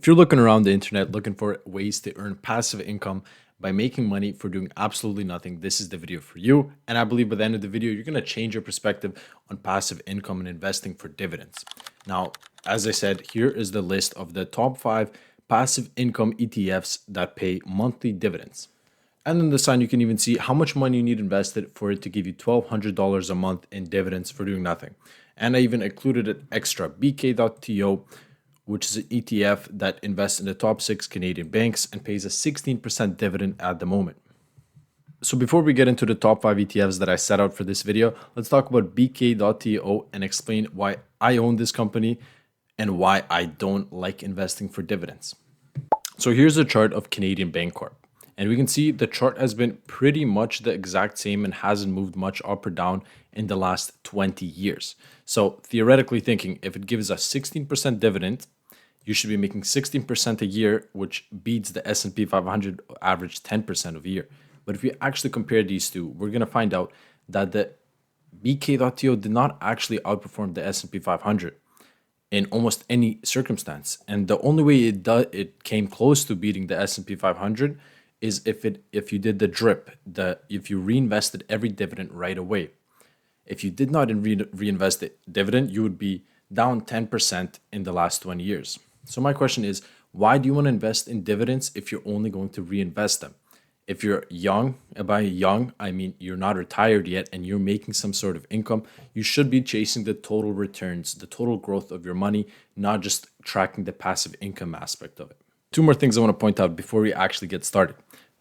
If you're looking around the internet looking for ways to earn passive income by making money for doing absolutely nothing, this is the video for you. And I believe by the end of the video, you're going to change your perspective on passive income and investing for dividends. Now, as I said, here is the list of the top 5 passive income ETFs that pay monthly dividends. And on the side, you can even see how much money you need invested for it to give you $1,200 a month in dividends for doing nothing. And I even included an extra BK.TO, which is an ETF that invests in the top 6 Canadian banks and pays a 16% dividend at the moment. So before we get into the top 5 ETFs that I set out for this video, let's talk about BK.TO and explain why I own this company and why I don't like investing for dividends. So here's a chart of Canadian Bancorp. And we can see the chart has been pretty much the exact same and hasn't moved much up or down in the last 20 years. So theoretically thinking, if it gives a 16% dividend, you should be making 16% a year, which beats the S&P 500 average 10% of a year. But if we actually compare these two, we're going to find out that the BK.TO did not actually outperform the S&P 500 in almost any circumstance. And the only way it came close to beating the S&P 500 is if you did the drip, if you reinvested every dividend right away. If you did not reinvest the dividend, you would be down 10% in the last 20 years. So my question is, why do you want to invest in dividends if you're only going to reinvest them? If you're young, and by young, I mean you're not retired yet and you're making some sort of income, you should be chasing the total returns, the total growth of your money, not just tracking the passive income aspect of it. 2 more things I want to point out before we actually get started.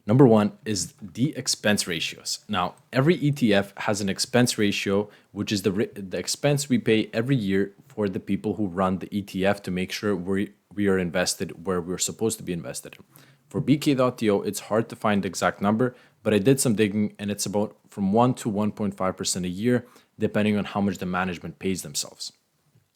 Number 1 is the expense ratios. Now, every ETF has an expense ratio, which is the expense we pay every year for the people who run the ETF to make sure we are invested where we're supposed to be invested. For BK.TO, it's hard to find the exact number, but I did some digging and it's about from 1 to 1.5% a year, depending on how much the management pays themselves.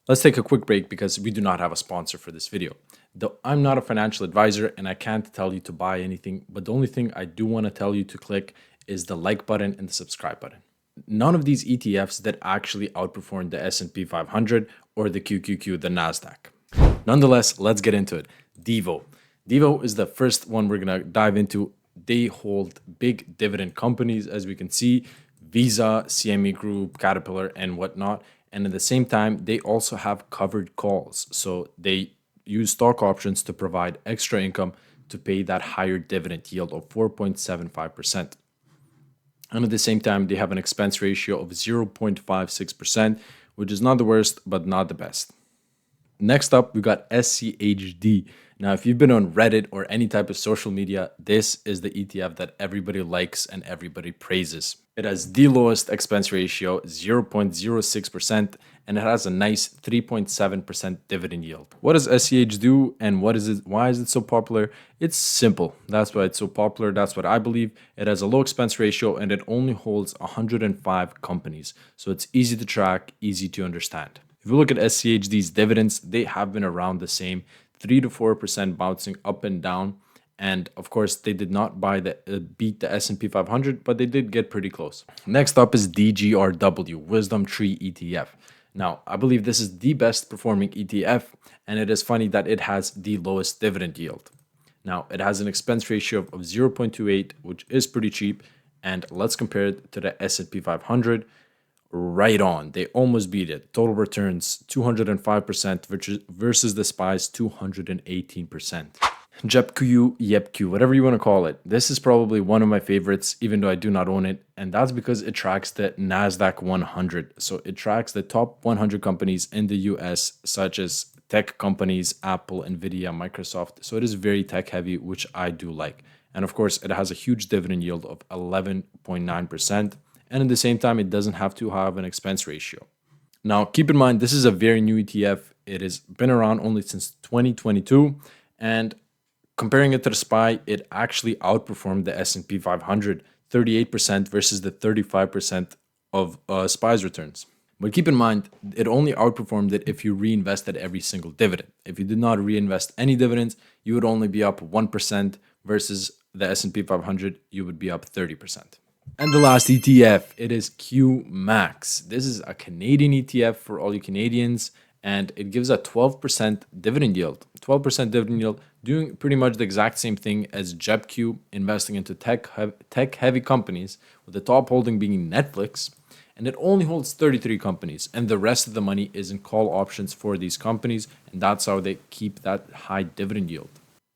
Let's take a quick break because we do not have a sponsor for this video. Though I'm not a financial advisor and I can't tell you to buy anything, but the only thing I do want to tell you to click is the like button and the subscribe button. None of these ETFs that actually outperformed the S&P 500 or the QQQ, the NASDAQ. Nonetheless, let's get into it. DIVO. DIVO is the first one we're going to dive into. They hold big dividend companies, as we can see, Visa, CME Group, Caterpillar, and whatnot. And at the same time, they also have covered calls. So they use stock options to provide extra income to pay that higher dividend yield of 4.75%. And at the same time, they have an expense ratio of 0.56%, which is not the worst, but not the best. Next up, we got SCHD. Now, if you've been on Reddit or any type of social media, this is the ETF that everybody likes and everybody praises. It has the lowest expense ratio, 0.06%, and it has a nice 3.7% dividend yield. What does SCH do and what is it? Why is it so popular? It's simple. That's why it's so popular. That's what I believe. It has a low expense ratio and it only holds 105 companies. So it's easy to track, easy to understand. If you look at SCHD's dividends, they have been around the same, 3 to 4% bouncing up and down. And of course, they did not beat the S&P 500, but they did get pretty close. Next up is DGRW, Wisdom Tree ETF. Now, I believe this is the best performing ETF, and it is funny that it has the lowest dividend yield. Now, it has an expense ratio of 0.28, which is pretty cheap. And let's compare it to the S&P 500. Right on. They almost beat it. Total returns 205% versus the SPY's 218%. JEPQ, YEPQ, whatever you want to call it. This is probably one of my favorites, even though I do not own it. And that's because it tracks the NASDAQ 100. So it tracks the top 100 companies in the US, such as tech companies, Apple, Nvidia, Microsoft. So it is very tech heavy, which I do like. And of course, it has a huge dividend yield of 11.9%. And at the same time, it doesn't have to have an expense ratio. Now, keep in mind, this is a very new ETF. It has been around only since 2022. And comparing it to the SPY, it actually outperformed the S&P 500, 38% versus the 35% of SPY's returns. But keep in mind, it only outperformed it if you reinvested every single dividend. If you did not reinvest any dividends, you would only be up 1% versus the S&P 500, you would be up 30%. And the last ETF, it is QMAX. This is a Canadian ETF for all you Canadians, and it gives a 12% dividend yield. 12% dividend yield, doing pretty much the exact same thing as JEPQ, investing into tech-heavy companies, with the top holding being Netflix, and it only holds 33 companies, and the rest of the money is in call options for these companies, and that's how they keep that high dividend yield.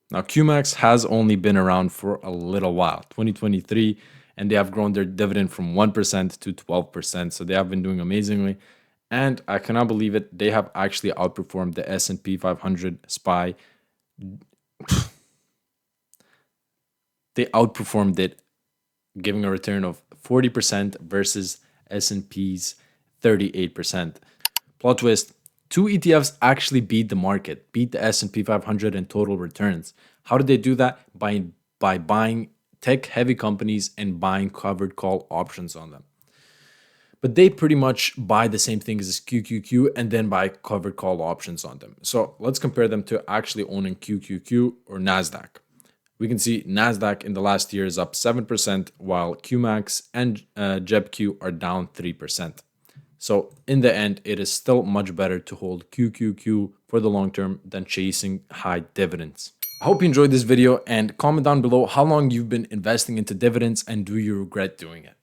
Now, QMAX has only been around for a little while, 2023, and they have grown their dividend from 1% to 12%, so they have been doing amazingly. And I cannot believe it, they have actually outperformed the S&P 500 SPY. They outperformed it, giving a return of 40% versus S&P's 38%. Plot twist, two ETFs actually beat the market, beat the S&P 500 in total returns. How did they do that? By buying tech-heavy companies and buying covered call options on them. But they pretty much buy the same things as QQQ and then buy covered call options on them. So let's compare them to actually owning QQQ or NASDAQ. We can see NASDAQ in the last year is up 7%, while QMAX and JEPQ are down 3%. So in the end, it is still much better to hold QQQ for the long term than chasing high dividends. I hope you enjoyed this video, and comment down below how long you've been investing into dividends and do you regret doing it.